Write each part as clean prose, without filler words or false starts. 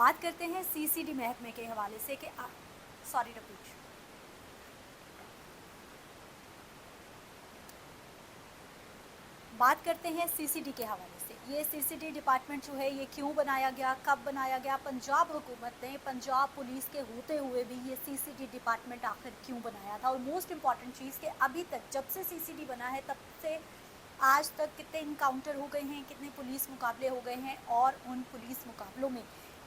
बात करते हैं सीसीडी महकमे के हवाले से कि सॉरी रिपीट बात करते हैं सीसीडी के हवाले से। ये सीसीडी डिपार्टमेंट जो है ये क्यों बनाया गया, कब बनाया गया, पंजाब हुकूमत ने पंजाब पुलिस के होते हुए भी ये सीसीडी डिपार्टमेंट आखिर क्यों बनाया था। और मोस्ट इम्पॉर्टेंट चीज़ कि अभी तक जब से सीसीडी बना है तब से आज तक कितने इनकाउंटर हो गए हैं, कितने पुलिस मुकाबले हो गए हैं और उन पुलिस मुकाबलों में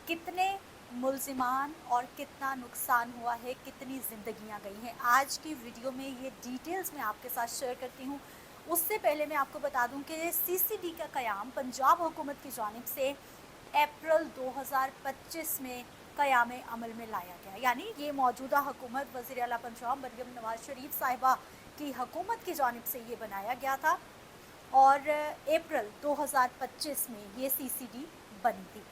कितने मुल्जिमान और कितना नुकसान हुआ है, कितनी ज़िंदगियां गई हैं। आज की वीडियो में ये डिटेल्स मैं आपके साथ शेयर करती हूँ। उससे पहले मैं आपको बता दूं कि सीसीडी का क़याम पंजाब हुकूमत की जानिब से अप्रैल 2025 में क़याम अमल में लाया गया। यानी ये मौजूदा हुकूमत वज़ीर आला पंजाब मरियम नवाज़ शरीफ साहिबा की हुकूमत की जानिब से ये बनाया गया था और अप्रैल 2025 में ये सीसीडी बनी थी।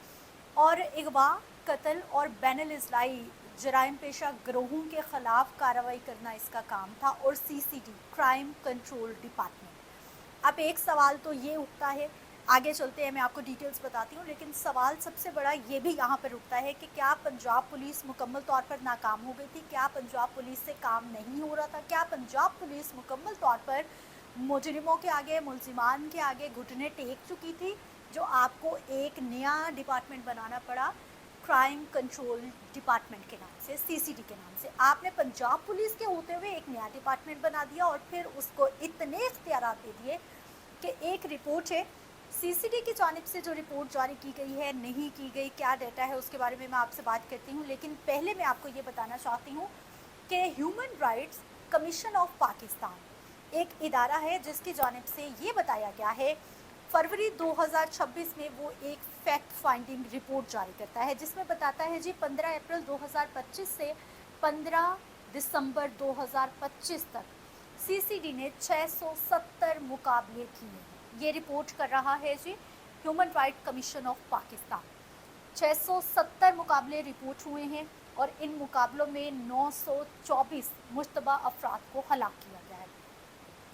और अगवा, कत्ल और बैनुल-अज़लाई जराइम पेशा गिरोहों के ख़िलाफ़ कार्रवाई करना इसका काम था। और सीसीडी क्राइम कंट्रोल डिपार्टमेंट। अब एक सवाल तो ये उठता है, आगे चलते हैं मैं आपको डिटेल्स बताती हूँ, लेकिन सवाल सबसे बड़ा ये भी यहाँ पर उठता है कि क्या पंजाब पुलिस मुकम्मल तौर पर नाकाम हो गई थी? क्या पंजाब पुलिस से काम नहीं हो रहा था? क्या पंजाब पुलिस मुकम्मल तौर पर मुजरिमों के आगे, मुल्जिमान के आगे घुटने टेक चुकी थी, जो आपको एक नया डिपार्टमेंट बनाना पड़ा क्राइम कंट्रोल डिपार्टमेंट के नाम से, सीसीडी के नाम से? आपने पंजाब पुलिस के होते हुए एक नया डिपार्टमेंट बना दिया और फिर उसको इतने इख्तियारात दे दिए कि एक रिपोर्ट है सीसीडी की जानिब से, जो रिपोर्ट जारी की गई है, नहीं की गई, क्या डाटा है उसके बारे में मैं आपसे बात करती हूँ। लेकिन पहले मैं आपको ये बताना चाहती हूँ कि human rights commission of Pakistan एक इदारा है जिसकी जानिब से ये बताया गया है फरवरी 2026 में वो एक फैक्ट फाइंडिंग रिपोर्ट जारी करता है जिसमें बताता है जी 15 अप्रैल 2025 से 15 दिसंबर 2025 तक सीसीडी ने 670 मुकाबले किए हैं। ये रिपोर्ट कर रहा है जी human right commission of Pakistan. 670 मुकाबले रिपोर्ट हुए हैं और इन मुकाबलों में 924 मुश्तबा अफराद को हलाक किया गया है।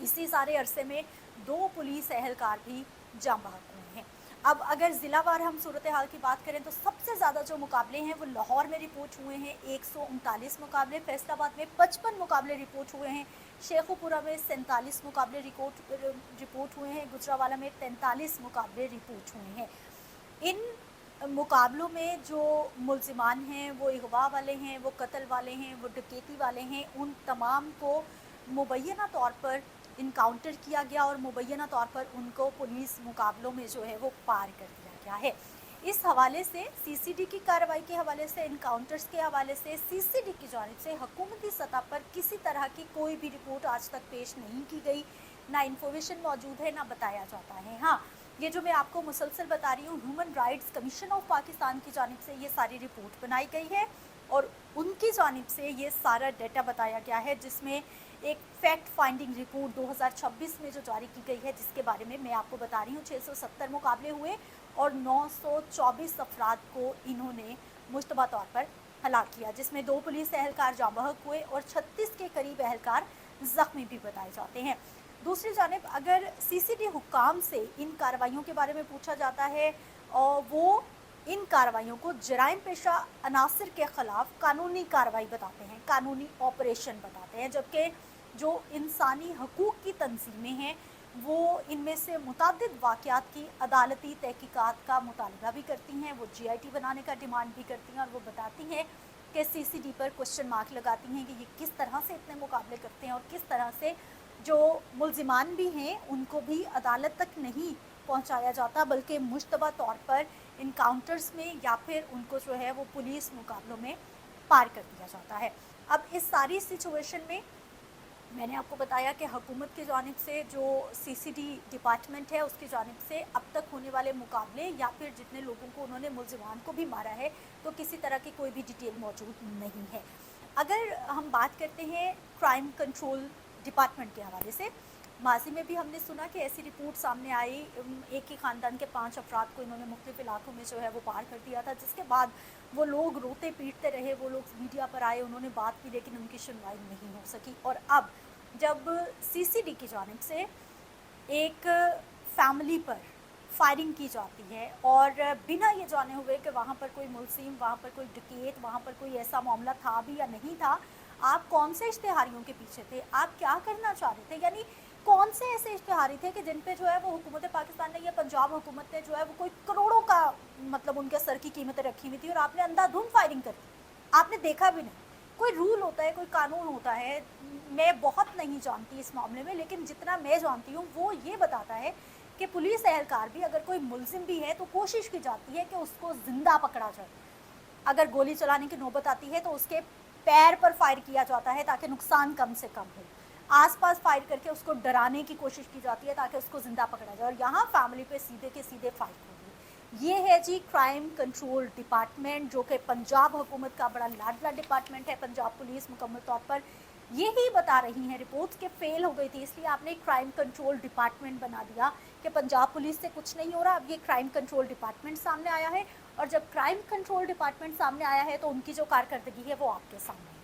इसी सारे अरसे में 2 पुलिस एहलकार भी जाँ बहक हुए हैं। अब अगर ज़िलावार हम सूरत हाल की बात करें तो सबसे ज़्यादा जो मुकाबले हैं वो लाहौर में रिपोर्ट हुए हैं, 139 मुकाबले, फैसलाबाद में 55 मुकाबले रिपोर्ट हुए हैं, शेखुपुरा में 47 मुकाबले रिपोर्ट हुए हैं, गुजरावाला में 43 मुकाबले रिपोर्ट हुए हैं। इन मुकाबलों में जो मुल्जिमान हैं वो अगवा वाले हैं, वो कत्ल वाले हैं, वो डकैती वाले हैं, उन तमाम को मुबैना तौर पर इनकाउंटर किया गया और मुबैना तौर पर उनको पुलिस मुकाबलों में जो है वो पार कर दिया गया है। इस हवाले से सीसीडी की कार्रवाई के हवाले से, इनकाउंटर्स के हवाले से सीसीडी की जानिब से हुकूमती सतह पर किसी तरह की कोई भी रिपोर्ट आज तक पेश नहीं की गई, ना इन्फॉर्मेशन मौजूद है, ना बताया जाता है। हाँ, ये जो मैं आपको मुसलसल बता रही हूँ, human rights commission of Pakistan की जानिब से ये सारी रिपोर्ट बनाई गई है और उनकी जानिब से ये सारा डाटा बताया गया है, जिसमें एक फैक्ट फाइंडिंग रिपोर्ट 2026 में जो जारी की गई है, जिसके बारे में मैं आपको बता रही हूँ। 670 मुकाबले हुए और 924 अफराद को इन्होंने मुश्तबा तौर पर हलाक किया, जिसमें 2 पुलिस एहलकार जाँ बहक हुए और 36 के करीब एहलकार ज़ख्मी भी बताए जाते हैं। दूसरी जानिब अगर सीसीडी हुक्काम से इन कार्रवाइयों के बारे में पूछा जाता है और वो इन कार्रवाइयों को जराइम पेशा अनासर के ख़िलाफ़ कानूनी कार्रवाई बताते हैं, कानूनी ऑपरेशन बताते हैं, जबकि जो इंसानी हकूक़ की तंजीमें हैं वो इनमें से मुतअद्दिद वाक़यात की अदालती तहकीकात का मुतालबा भी करती हैं, वो GIT बनाने का डिमांड भी करती हैं और वो बताती हैं कि सीसीडी पर क्वेश्चन मार्क लगाती हैं कि ये किस तरह से इतने मुकाबले करते हैं और किस तरह से जो मुल्जिमान भी हैं उनको भी अदालत तक नहीं पहुंचाया जाता, बल्कि मुश्तबा तौर पर इनकाउंटर्स में या फिर उनको जो है वो पुलिस मुकाबलों में पार कर दिया जाता है। अब इस सारी सिचुएशन में मैंने आपको बताया कि हुकूमत की जानिब से जो सीसीडी डिपार्टमेंट है उसकी जानिब से अब तक होने वाले मुकाबले या फिर जितने लोगों को उन्होंने मुल्जिमान को भी मारा है तो किसी तरह की कोई भी डिटेल मौजूद नहीं है। अगर हम बात करते हैं क्राइम कंट्रोल डिपार्टमेंट के हवाले से, माजी में भी हमने सुना कि ऐसी रिपोर्ट सामने आई, एक ही ख़ानदान के 5 अफराद को इन्होंने मुख्तलिफ इलाकों में जो है वो पार कर दिया था, जिसके बाद वो लोग रोते पीटते रहे, वो लोग मीडिया पर आए, उन्होंने बात की, लेकिन उनकी सुनवाई नहीं हो सकी। और अब जब सीसीडी की जानिब से एक फैमिली पर फायरिंग की जाती है और बिना ये जाने हुए कि वहाँ पर कोई मुलजिम, वहाँ पर कोई डकैत, वहाँ पर कोई ऐसा मामला था भी या नहीं था, आप कौन से इश्तिहारियों के पीछे थे, आप क्या करना चाह रहे थे, यानी कौन से ऐसे इश्तिहारी थे कि जिन पे जो है वो हुकूमत पाकिस्तान ने या पंजाब हुकूमत ने जो है वो कोई करोड़ों का मतलब उनके सर की कीमतें रखी हुई थी और आपने अंधाधुंध फायरिंग कर दी, आपने देखा भी नहीं। कोई रूल होता है, कोई कानून होता है, मैं बहुत नहीं जानती इस मामले में, लेकिन जितना मैं जानती हूँ वो ये बताता है कि पुलिस एहलकार भी, अगर कोई मुलजिम भी है तो कोशिश की जाती है कि उसको ज़िंदा पकड़ा जाए। अगर गोली चलाने की नौबत आती है तो उसके पैर पर फायर किया जाता है ताकि नुकसान कम से कम हो, आसपास फायर करके उसको डराने की कोशिश की जाती है ताकि उसको ज़िंदा पकड़ा जाए, और यहाँ फैमिली पे सीधे के सीधे फायर हो गई। ये है जी क्राइम कंट्रोल डिपार्टमेंट, जो कि पंजाब हुकूमत का बड़ा लाडला डिपार्टमेंट है। पंजाब पुलिस मुकम्मल तौर पर यही बता रही हैं रिपोर्ट्स के फेल हो गई थी, इसलिए आपने क्राइम कंट्रोल डिपार्टमेंट बना दिया कि पंजाब पुलिस से कुछ नहीं हो रहा। अब ये क्राइम कंट्रोल डिपार्टमेंट सामने आया है, और जब क्राइम कंट्रोल डिपार्टमेंट सामने आया है तो उनकी जो कारकर्दगी है वो आपके सामने है।